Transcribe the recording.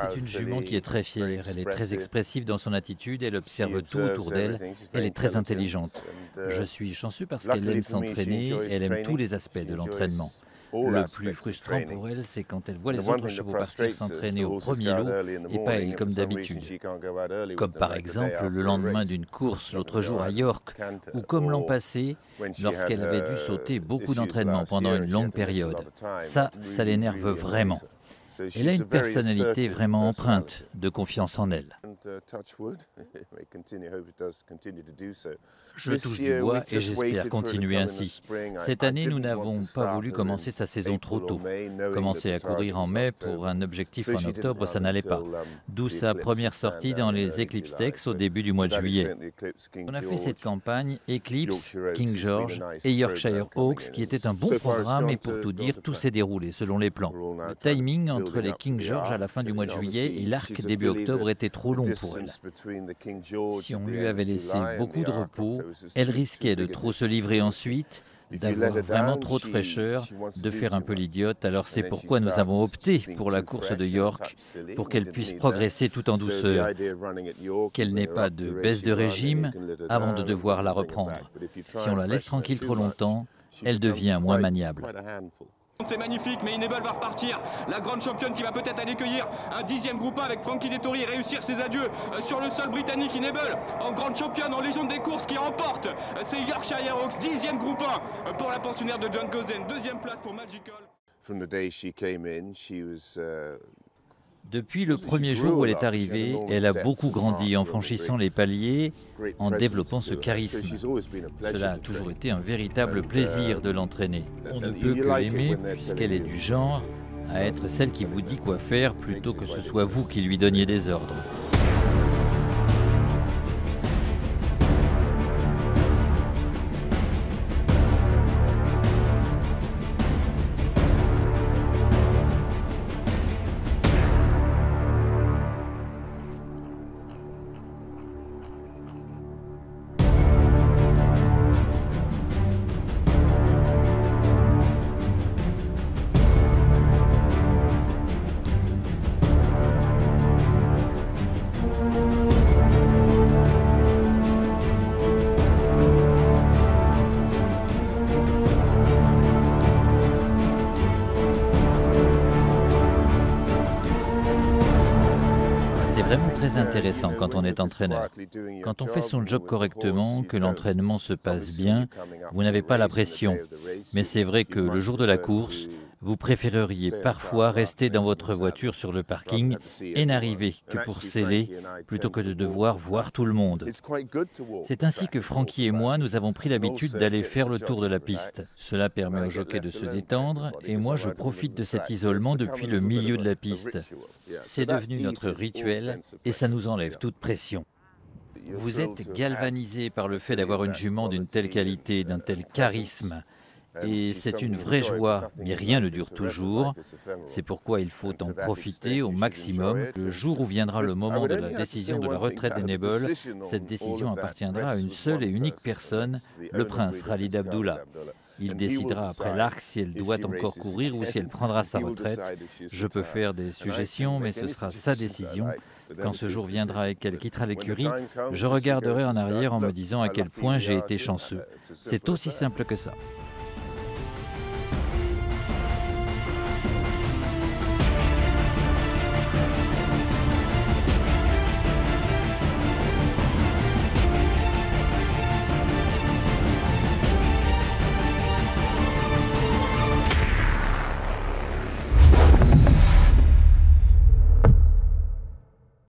C'est une jument qui est très fière, elle est très expressive dans son attitude, elle observe tout autour d'elle, elle est très intelligente. Je suis chanceux parce qu'elle aime s'entraîner, elle aime tous les aspects de l'entraînement. Le plus frustrant pour elle, c'est quand elle voit les autres chevaux partir s'entraîner au premier lot et pas elle comme d'habitude. Comme par exemple le lendemain d'une course l'autre jour à York, ou comme l'an passé, lorsqu'elle avait dû sauter beaucoup d'entraînement pendant une longue période. Ça l'énerve vraiment. Elle a une personnalité vraiment empreinte de confiance en elle. Je touche du bois et j'espère continuer ainsi. Cette année, nous n'avons pas voulu commencer sa saison trop tôt. Commencer à courir en mai pour un objectif en octobre, ça n'allait pas. D'où sa première sortie dans les Eclipse Stakes au début du mois de juillet. On a fait cette campagne Eclipse, King George et Yorkshire Oaks qui était un bon programme et pour tout dire, tout s'est déroulé selon les plans. Le timing entre les King George à la fin du mois de juillet et l'Arc début octobre était trop long pour elle. Si on lui avait laissé beaucoup de repos, elle risquait de trop se livrer ensuite, d'avoir vraiment trop de fraîcheur, de faire un peu l'idiote. Alors c'est pourquoi nous avons opté pour la course de York, pour qu'elle puisse progresser tout en douceur, qu'elle n'ait pas de baisse de régime avant de devoir la reprendre. Si on la laisse tranquille trop longtemps, elle devient moins maniable. C'est magnifique, mais Inable va repartir. La grande championne qui va peut-être aller cueillir un 10e groupe 1 avec Frankie Dettori et réussir ses adieux sur le sol britannique. Inable en grande championne, en légende des courses qui remporte. C'est Yorkshire Oaks, 10e groupe 1 pour la pensionnaire de John Cozen. 2e place pour Magical. Depuis le premier jour où elle est arrivée, elle a beaucoup grandi en franchissant les paliers, en développant ce charisme. Cela a toujours été un véritable plaisir de l'entraîner. On ne peut que l'aimer puisqu'elle est du genre à être celle qui vous dit quoi faire plutôt que ce soit vous qui lui donniez des ordres. C'est vraiment très intéressant quand on est entraîneur. Quand on fait son job correctement, que l'entraînement se passe bien, vous n'avez pas la pression. Mais c'est vrai que le jour de la course, vous préféreriez parfois rester dans votre voiture sur le parking et n'arriver que pour sceller plutôt que de devoir voir tout le monde. C'est ainsi que Frankie et moi, nous avons pris l'habitude d'aller faire le tour de la piste. Cela permet aux jockeys de se détendre et moi je profite de cet isolement depuis le milieu de la piste. C'est devenu notre rituel et ça nous enlève toute pression. Vous êtes galvanisé par le fait d'avoir une jument d'une telle qualité, d'un tel charisme. Et c'est une vraie joie, mais rien ne dure toujours. C'est pourquoi il faut en profiter au maximum. Le jour où viendra le moment de la décision de la retraite d'Inable, cette décision appartiendra à une seule et unique personne, le prince Khalid Abdullah. Il décidera après l'Arc si elle doit encore courir ou si elle prendra sa retraite. Je peux faire des suggestions, mais ce sera sa décision. Quand ce jour viendra et qu'elle quittera l'écurie, je regarderai en arrière en me disant à quel point j'ai été chanceux. C'est aussi simple que ça.